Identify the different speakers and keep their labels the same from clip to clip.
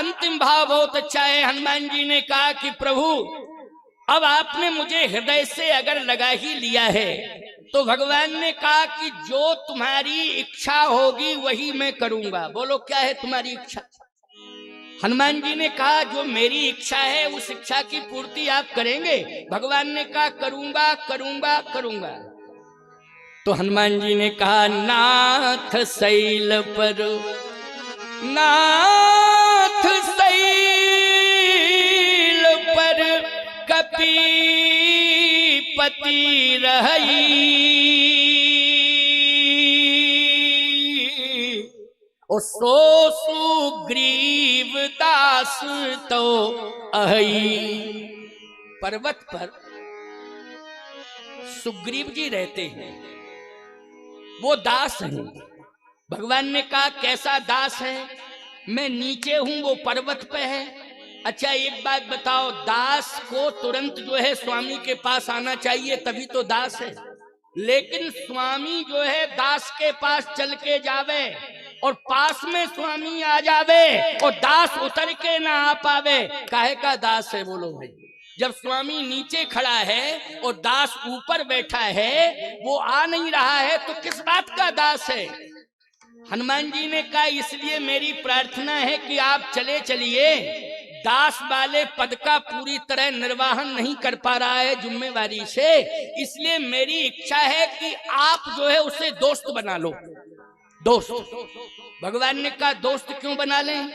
Speaker 1: अंतिम भाव बहुत अच्छा है। हनुमान जी ने कहा कि प्रभु अब आपने मुझे हृदय से अगर लगा ही लिया है तो भगवान ने कहा कि जो तुम्हारी इच्छा होगी वही मैं करूंगा। बोलो क्या है तुम्हारी इच्छा? हनुमान जी ने कहा जो मेरी इच्छा है उस इच्छा की पूर्ति आप करेंगे? भगवान ने कहा करूंगा करूंगा करूंगा। तो हनुमान जी ने कहा नाथ शैल पर, नाथ शैल पर कपीपति रही, और सो सुग्रीव दास तो अहि। पर्वत पर सुग्रीव जी रहते हैं, वो दास हैं। भगवान ने कहा कैसा दास है? मैं नीचे हूं, वो पर्वत पे है। अच्छा एक बात बताओ, दास को तुरंत जो है स्वामी के पास आना चाहिए तभी तो दास है। लेकिन स्वामी जो है दास के पास चल के जावे और पास में स्वामी आ जावे और दास उतर के ना आ पावे, काहे का दास है? बोलो भाई। जब स्वामी नीचे खड़ा है और दास ऊपर बैठा है, वो आ नहीं रहा है तो किस बात का दास है? हनुमान जी ने कहा इसलिए मेरी प्रार्थना है कि आप चले चलिए, दास वाले पद का पूरी तरह निर्वाहन नहीं कर पा रहा है जिम्मेवारी से, इसलिए मेरी इच्छा है कि आप जो है उसे दोस्त बना लो। दोस्त? भगवान ने कहा दोस्त क्यों बना लें?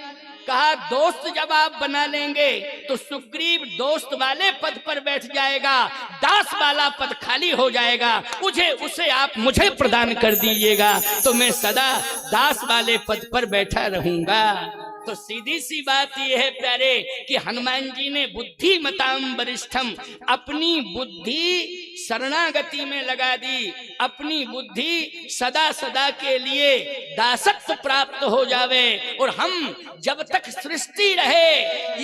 Speaker 1: कहा दोस्त जब आप बना लेंगे तो सुग्रीव दोस्त वाले पद पर बैठ जाएगा, दास वाला पद खाली हो जाएगा, उसे आप मुझे प्रदान कर दीजिएगा तो मैं सदा दास वाले पद पर बैठा रहूंगा। तो सीधी सी बात यह है प्यारे कि हनुमान जी ने बुद्धिमतां वरिष्ठम, अपनी बुद्धि शरणागति में लगा दी, अपनी बुद्धि सदा सदा के लिए दासत्व प्राप्त हो जावे। और हम जब तक सृष्टि रहे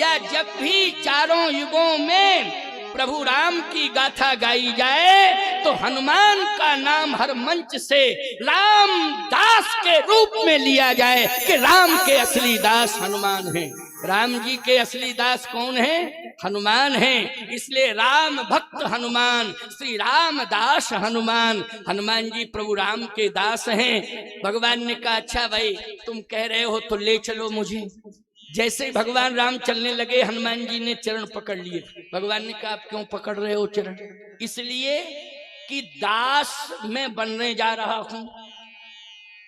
Speaker 1: या जब भी चारों युगों में प्रभु राम की गाथा गाई जाए तो हनुमान का नाम हर मंच से राम दास के रूप में लिया जाए कि राम के असली दास हनुमान हैं। राम जी के असली दास कौन है? हनुमान हैं। इसलिए राम भक्त हनुमान, श्री राम दास हनुमान। हनुमान जी प्रभु राम के दास हैं। भगवान ने कहा अच्छा भाई तुम कह रहे हो तो ले चलो मुझे। जैसे भगवान राम चलने लगे हनुमान जी ने चरण पकड़ लिए। भगवान ने कहा आप क्यों पकड़ रहे हो चरण? इसलिए कि दास मैं बनने जा रहा हूं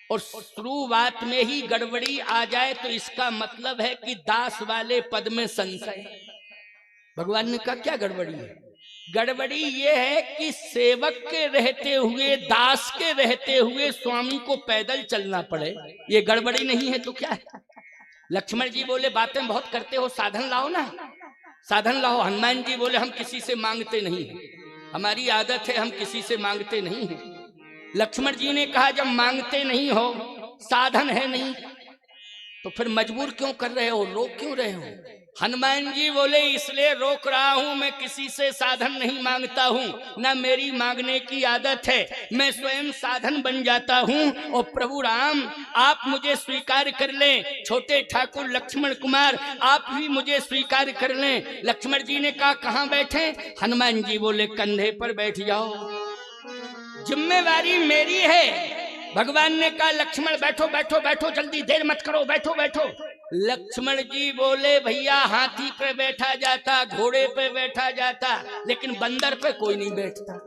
Speaker 1: और शुरुआत में ही गड़बड़ी आ जाए तो इसका मतलब है कि दास वाले पद में संशय। भगवान ने कहा क्या गड़बड़ी है? गड़बड़ी ये है कि सेवक के रहते हुए, दास के रहते हुए स्वामी को पैदल चलना पड़े, ये गड़बड़ी नहीं है तो क्या है? लक्ष्मण जी बोले बातें बहुत करते हो, साधन लाओ ना, साधन लाओ। हनुमान जी बोले हम किसी से मांगते नहीं हैं, हमारी आदत है हम किसी से मांगते नहीं हैं। लक्ष्मण जी ने कहा जब मांगते नहीं हो, साधन है नहीं, तो फिर मजबूर क्यों कर रहे हो, रोक क्यों रहे हो? हनुमान जी बोले इसलिए रोक रहा हूं, मैं किसी से साधन नहीं मांगता हूं, ना मेरी मांगने की आदत है, मैं स्वयं साधन बन जाता हूं। और प्रभु राम आप मुझे स्वीकार कर लें, छोटे ठाकुर लक्ष्मण कुमार आप भी मुझे स्वीकार कर लें। लक्ष्मण जी ने कहा कहां बैठे? हनुमान जी बोले कंधे पर बैठ जाओ, जिम्मेवारी मेरी है। भगवान ने कहा लक्ष्मण बैठो बैठो बैठो, जल्दी देर मत करो, बैठो बैठो। लक्ष्मण जी बोले भैया हाथी पे बैठा जाता, घोड़े पे बैठा जाता, लेकिन बंदर पे कोई नहीं बैठता।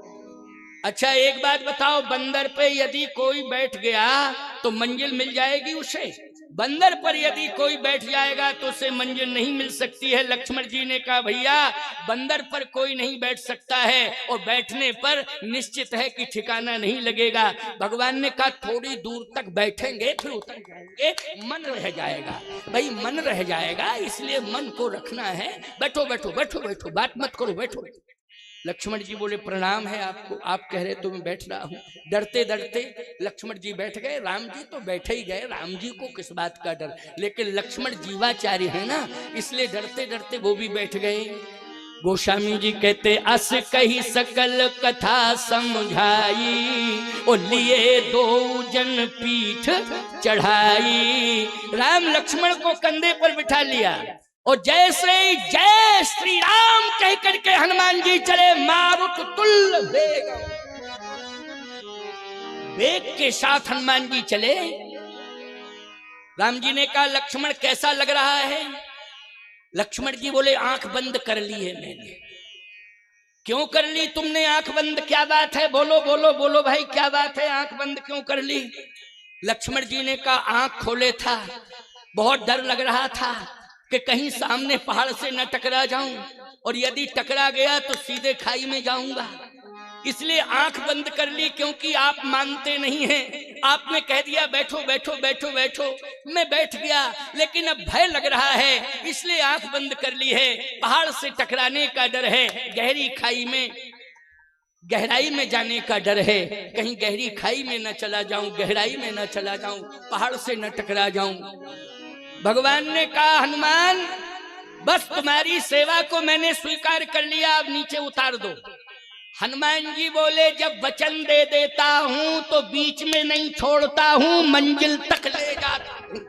Speaker 1: अच्छा एक बात बताओ, बंदर पे यदि कोई बैठ गया तो मंजिल मिल जाएगी उसे? बंदर पर यदि कोई बैठ जाएगा तो उसे मंजिल नहीं मिल सकती है। लक्ष्मण जी ने कहा भैया बंदर पर कोई नहीं बैठ सकता है और बैठने पर निश्चित है कि ठिकाना नहीं लगेगा। भगवान ने कहा थोड़ी दूर तक बैठेंगे फिर उतर जाएंगे, मन रह जाएगा। भाई मन रह जाएगा इसलिए मन को रखना है, बैठो बैठो बैठो बैठो, बात मत करो, बैठो। लक्ष्मण जी बोले प्रणाम है आपको, आप कह रहे तो मैं बैठ रहा हूँ। डरते डरते लक्ष्मण जी बैठ गए, राम जी तो बैठे ही गए, राम जी को किस बात का डर, लेकिन लक्ष्मण जीवाचार्य है ना, इसलिए डरते डरते वो भी बैठ गए। गोस्वामी जी कहते अस कही सकल कथा समझाई, ओ लिए दो जन पीठ चढ़ाई। राम लक्ष्मण को कंधे पर बिठा लिया और जैसे ही जय श्री राम कह करके हनुमान जी चले, मारुत तुल्य वेग के साथ हनुमान जी चले। राम जी ने कहा लक्ष्मण कैसा लग रहा है? लक्ष्मण जी बोले आंख बंद कर ली है मैंने। क्यों कर ली तुमने आंख बंद? क्या बात है? बोलो बोलो बोलो भाई, क्या बात है? आंख बंद क्यों कर ली? लक्ष्मण जी ने कहा आंख खोले था, बहुत डर लग रहा था कि कहीं सामने पहाड़ से न टकरा जाऊं, और यदि टकरा गया तो सीधे खाई में जाऊंगा, इसलिए आंख बंद कर ली। क्योंकि आप मानते नहीं हैं, आपने कह दिया बैठो बैठो बैठो बैठो, मैं बैठ गया, लेकिन अब भय लग रहा है इसलिए आंख बंद कर ली है। पहाड़ से टकराने का डर है, गहरी खाई में गहराई में जाने का डर है, कहीं गहरी खाई में न चला जाऊं, गहराई में न चला जाऊं, पहाड़ से न टकरा जाऊं। भगवान ने कहा हनुमान बस तुम्हारी सेवा को मैंने स्वीकार कर लिया, अब नीचे उतार दो। हनुमान जी बोले जब वचन दे देता हूं तो बीच में नहीं छोड़ता हूं, मंजिल तक ले जाता हूं,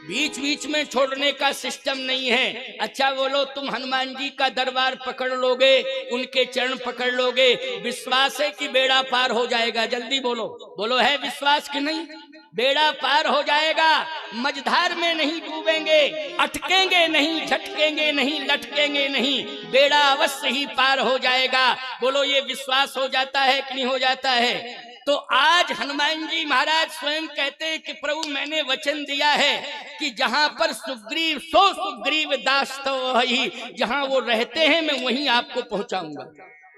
Speaker 1: बीच बीच में छोड़ने का सिस्टम नहीं है। अच्छा बोलो तुम हनुमान जी का दरबार पकड़ लोगे, उनके चरण पकड़ लोगे, विश्वास है कि बेड़ा पार हो जाएगा? जल्दी बोलो, बोलो है विश्वास कि नहीं? बेड़ा पार हो जाएगा, मझधार में नहीं डूबेंगे, अटकेंगे नहीं, झटकेंगे नहीं, लटकेंगे नहीं, बेड़ा अवश्य ही पार हो जाएगा। बोलो ये विश्वास हो जाता है कि नहीं हो जाता है? तो आज हनुमान जी महाराज स्वयं कहते हैं कि प्रभु मैंने वचन दिया है कि जहां पर सुग्रीव सो सुग्रीव दास तो वही, जहां वो रहते हैं मैं वहीं आपको पहुंचाऊंगा,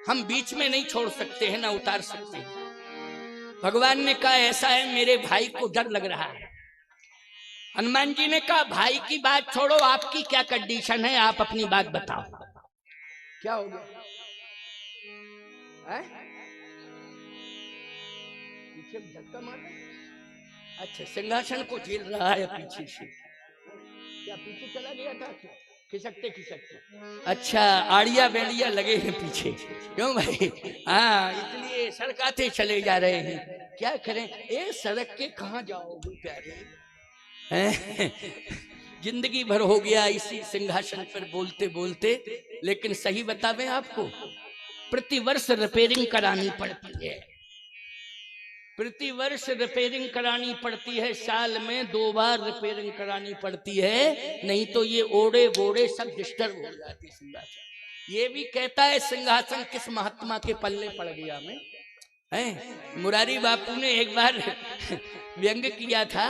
Speaker 1: हम बीच में नहीं छोड़ सकते हैं ना उतार सकते हैं। भगवान ने कहा ऐसा है मेरे भाई को डर लग रहा है। हनुमान जी ने कहा भाई की बात छोड़ो, आपकी क्या कंडीशन है, आप अपनी बात बताओ, क्या हो गया? पीछे धक्का मार, अच्छा सिंहासन को झेल रहा है पीछे से, क्या पीछे चला गया था? खिसकते खिसकते, अच्छा आड़िया बेड़िया लगे हैं पीछे, क्यों भाई? हाँ इसलिए सड़काते चले जा रहे हैं, क्या करें? ए सड़क के कहाँ जाओगे प्यारे? जिंदगी भर हो गया इसी सिंहासन पर बोलते बोलते, लेकिन सही बतावें आपको, प्रतिवर्ष रिपेयरिंग करानी पड़ती है, प्रतिवर्ष रिपेयरिंग करानी पड़ती है, साल में 2 बार रिपेयरिंग करानी पड़ती है, नहीं तो ये ओड़े बोड़े सब डिस्टर्ब हो जाती सिंहासन। ये भी कहता है सिंहासन किस महात्मा के पल्ले पड़ गया मैं है। मुरारी बापू ने एक बार व्यंग किया था,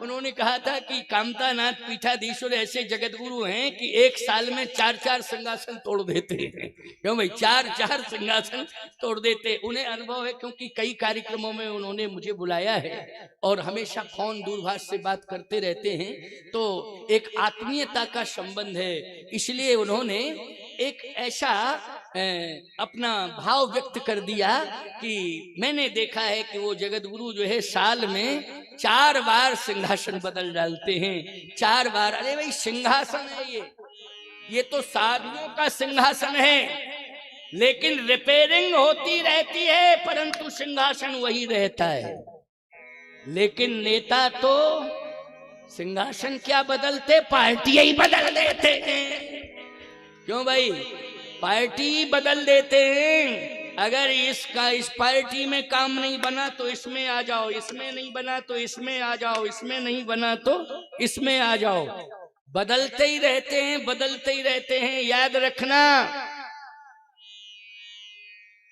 Speaker 1: उन्होंने कहा था कि कामतानाथ पीठाधीश्वर ऐसे जगतगुरु हैं कि एक साल में 4-4 सिंहासन तोड़ देते हैं। क्यों भाई? 4-4 सिंहासन तोड़ देते। उन्हें अनुभव है क्योंकि कई कार्यक्रमों में उन्होंने मुझे बुलाया है और हमेशा फोन दूरभाष से बात करते रहते हैं, तो एक आत्मीयता का संबंध है, इसलिए उन्होंने एक ऐसा अपना भाव व्यक्त कर दिया कि मैंने देखा है कि वो जगतगुरु जो है साल में 4 बार सिंहासन बदल डालते हैं, 4 बार। अरे भाई सिंहासन है ये तो साधुओं का सिंहासन है, लेकिन रिपेयरिंग होती रहती है परंतु सिंहासन वही रहता है। लेकिन नेता तो सिंहासन क्या बदलते, पार्टियां ही बदल देते हैं। क्यों भाई? पार्टी बदल देते हैं। अगर इस पार्टी में काम नहीं बना तो इसमें आ जाओ, इसमें नहीं बना तो इसमें आ जाओ, इसमें नहीं बना तो इसमें आ जाओ, बदलते ही रहते हैं, बदलते ही रहते हैं। याद रखना,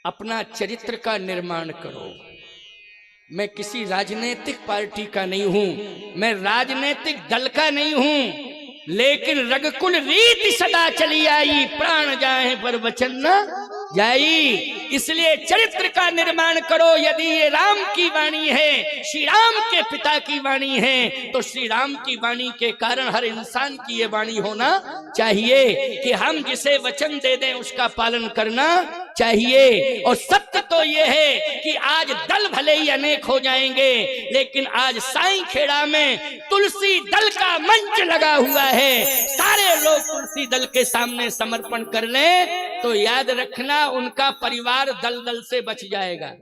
Speaker 1: अपना चरित्र का निर्माण करो। मैं किसी राजनीतिक पार्टी का नहीं हूं, मैं राजनीतिक दल का नहीं हूं, लेकिन रघुकुल रीति सदा चली आई, प्राण जाए पर वचन न जाई। इसलिए चरित्र का निर्माण करो। यदि ये राम की वाणी है, श्री राम के पिता की वाणी है, तो श्री राम की वाणी के कारण हर इंसान की ये वाणी होना चाहिए कि हम जिसे वचन दे दें उसका पालन करना चाहिए। और सत्य तो ये है कि आज दल भले ही अनेक हो जाएंगे, लेकिन आज साईं खेड़ा में तुलसी दल का मंच लगा हुआ है। सारे लोग लोग तुलसी दल के सामने समर्पण कर लें तो याद रखना उनका परिवार दलदल से बच जाएगा,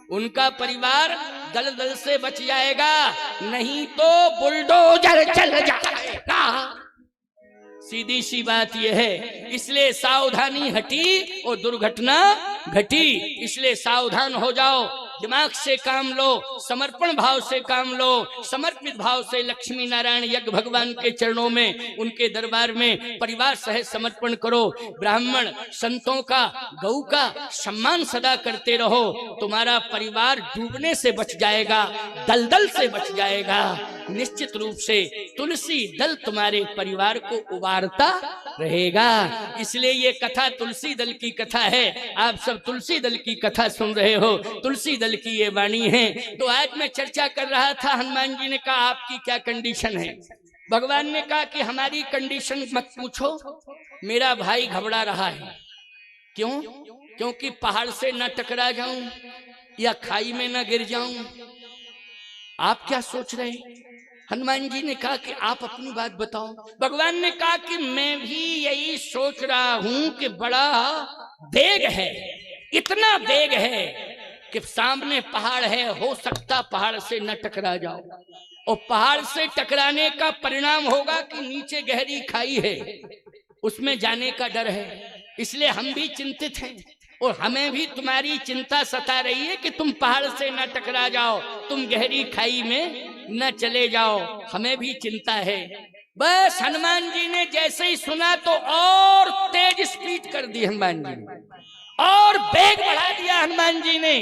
Speaker 1: उनका परिवार दलदल से बच जाएगा, नहीं तो बुलडोजर चल जाएगा। सीधी सी बात यह है। इसलिए सावधानी हटी और दुर्घटना घटी। इसलिए सावधान हो जाओ, दिमाग से काम लो, समर्पण भाव से काम लो, समर्पित भाव से लक्ष्मी नारायण यज्ञ भगवान के चरणों में, उनके दरबार में परिवार सहित समर्पण करो। ब्राह्मण संतों का, गौ का सम्मान सदा करते रहो। तुम्हारा परिवार डूबने से बच जाएगा, दलदल से बच जाएगा। निश्चित रूप से तुलसी दल तुम्हारे परिवार को उबारता रहेगा। इसलिए ये कथा तुलसी दल की कथा है। आप सब तुलसी दल की कथा सुन रहे हो, तुलसी दल की ये वाणी है। तो आज मैं चर्चा कर रहा था, हनुमान जी ने कहा आपकी क्या कंडीशन है। भगवान ने कहा कि हमारी कंडीशन मत पूछो, मेरा भाई घबरा रहा है। क्यों? क्योंकि पहाड़ से न टकरा जाऊं या खाई में न गिर जाऊं। आप क्या सोच रहे हैं? हनुमान जी ने कहा कि आप अपनी बात बताओ। भगवान ने कहा कि मैं भी यही सोच रहा हूं कि बड़ा वेग है, इतना वेग है कि सामने पहाड़ है, हो सकता पहाड़ से न टकरा जाओ, और पहाड़ से टकराने का परिणाम होगा कि नीचे गहरी खाई है, उसमें जाने का डर है। इसलिए हम भी चिंतित हैं और हमें भी तुम्हारी चिंता सता रही है कि तुम पहाड़ से न टकरा जाओ, तुम गहरी खाई में न चले जाओ, हमें भी चिंता है। बस हनुमान जी ने जैसे ही सुना तो और तेज स्पीड कर दी हनुमान जी ने, और वेग बढ़ा दिया हनुमान जी ने।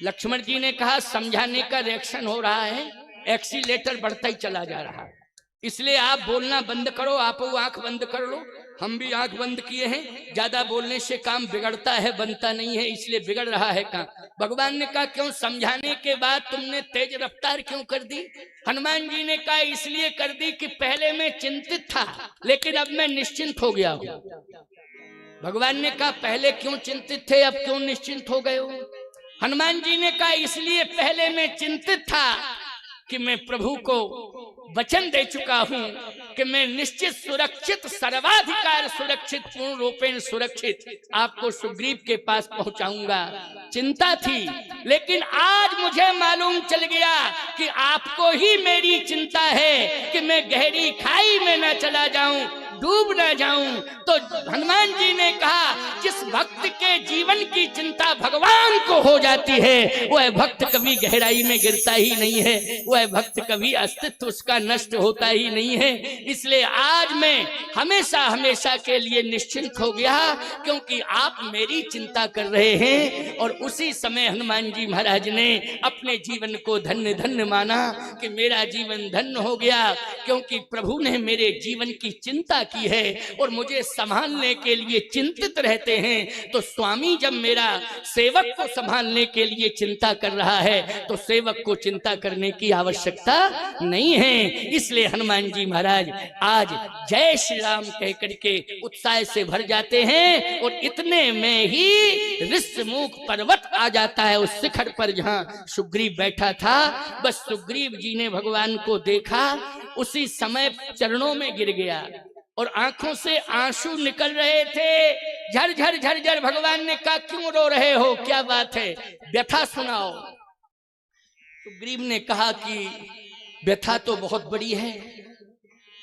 Speaker 1: लक्ष्मण जी ने कहा समझाने का रिएक्शन हो रहा है, एक्सीलेटर बढ़ता ही चला जा रहा है, इसलिए आप बोलना बंद करो। आप आंख बंद कर लो, हम भी आंख बंद किए हैं। ज्यादा बोलने से काम बिगड़ता है, बनता नहीं है, इसलिए बिगड़ रहा है काम। भगवान ने कहा क्यों समझाने के बाद तुमने तेज रफ्तार क्यों कर दी? हनुमान जी ने कहा इसलिए कर दी कि पहले मैं चिंतित था लेकिन अब मैं निश्चिंत हो गया हूं। भगवान ने कहा पहले क्यों चिंतित थे, अब क्यों निश्चिंत हो गए हो? हनुमान जी ने कहा इसलिए पहले मैं चिंतित था कि मैं प्रभु को वचन दे चुका हूं कि मैं निश्चित सुरक्षित, सर्वाधिकार सुरक्षित, पूर्ण रूपेण सुरक्षित आपको सुग्रीव के पास पहुंचाऊंगा। चिंता थी, लेकिन आज मुझे मालूम चल गया कि आपको ही मेरी चिंता है कि मैं गहरी खाई में न चला जाऊं, डूब न जाऊं। तो हनुमान जी ने कहा जिस भक्त के जीवन की चिंता भगवान को हो जाती है वह भक्त कभी गहराई में गिरता ही नहीं है, वह भक्त कभी अस्तित्व उसका नष्ट होता ही नहीं है। इसलिए आज मैं हमेशा हमेशा के लिए निश्चिंत हो गया क्योंकि आप मेरी चिंता कर रहे हैं। और उसी समय हनुमान जी महाराज ने अपने जीवन को धन्य धन्य माना कि मेरा जीवन धन्य हो गया क्योंकि प्रभु ने मेरे जीवन की चिंता की है और मुझे संभालने के लिए चिंतित रहते हैं। तो स्वामी जब मेरा सेवक को संभालने के लिए चिंता कर रहा है तो सेवक को चिंता करने की आवश्यकता नहीं है। इसलिए हनुमान जी महाराज आज जय श्री राम कह करके उत्साह से भर जाते हैं और इतने में ही ऋषमुख पर्वत आ जाता है उस शिखर पर जहां सुग्रीव बैठा था। बस सुग्रीव जी ने भगवान को देखा, उसी समय चरणों में गिर गया और आंखों से आंसू निकल रहे थे, झरझर झरझर। भगवान ने कहा क्यों रो रहे हो, क्या बात है, व्यथा सुनाओ। सुग्रीव ने कहा कि व्यथा तो बहुत बड़ी है,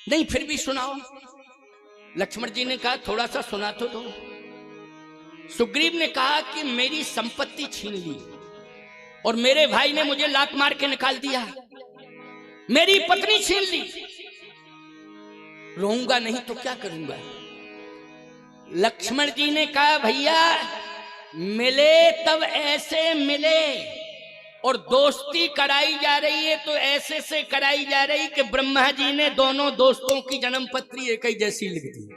Speaker 1: नहीं फिर भी सुनाओ। लक्ष्मण जी ने कहा थोड़ा सा सुना तो दो। सुग्रीव ने कहा कि मेरी संपत्ति छीन ली और मेरे भाई ने मुझे लात मार के निकाल दिया, मेरी पत्नी छीन ली, रोऊंगा नहीं तो क्या करूंगा। लक्ष्मण जी ने कहा भैया मिले तब ऐसे मिले और दोस्ती कराई जा रही है तो ऐसे से कराई जा रही कि ब्रह्मा जी ने दोनों दोस्तों की जन्म पत्री एक ही जैसी लिख दी।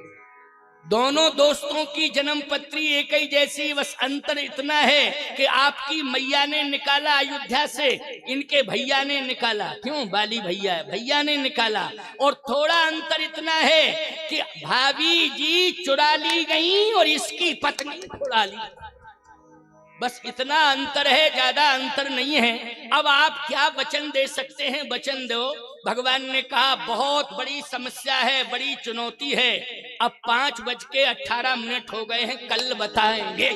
Speaker 1: दोनों दोस्तों की जन्म पत्री एक ही जैसी, बस अंतर इतना है कि आपकी मैया ने निकाला अयोध्या से, इनके भैया ने निकाला। क्यों? बाली भैया है, भैया ने निकाला। और थोड़ा अंतर इतना है कि भाभी जी चुरा ली गई और इसकी पत्नी छुड़ा ली। बस इतना अंतर है, ज्यादा अंतर नहीं है। अब आप क्या वचन दे सकते हैं, वचन दो। भगवान ने कहा बहुत बड़ी समस्या है, बड़ी चुनौती है। अब 5:18 हो गए हैं, कल बताएंगे।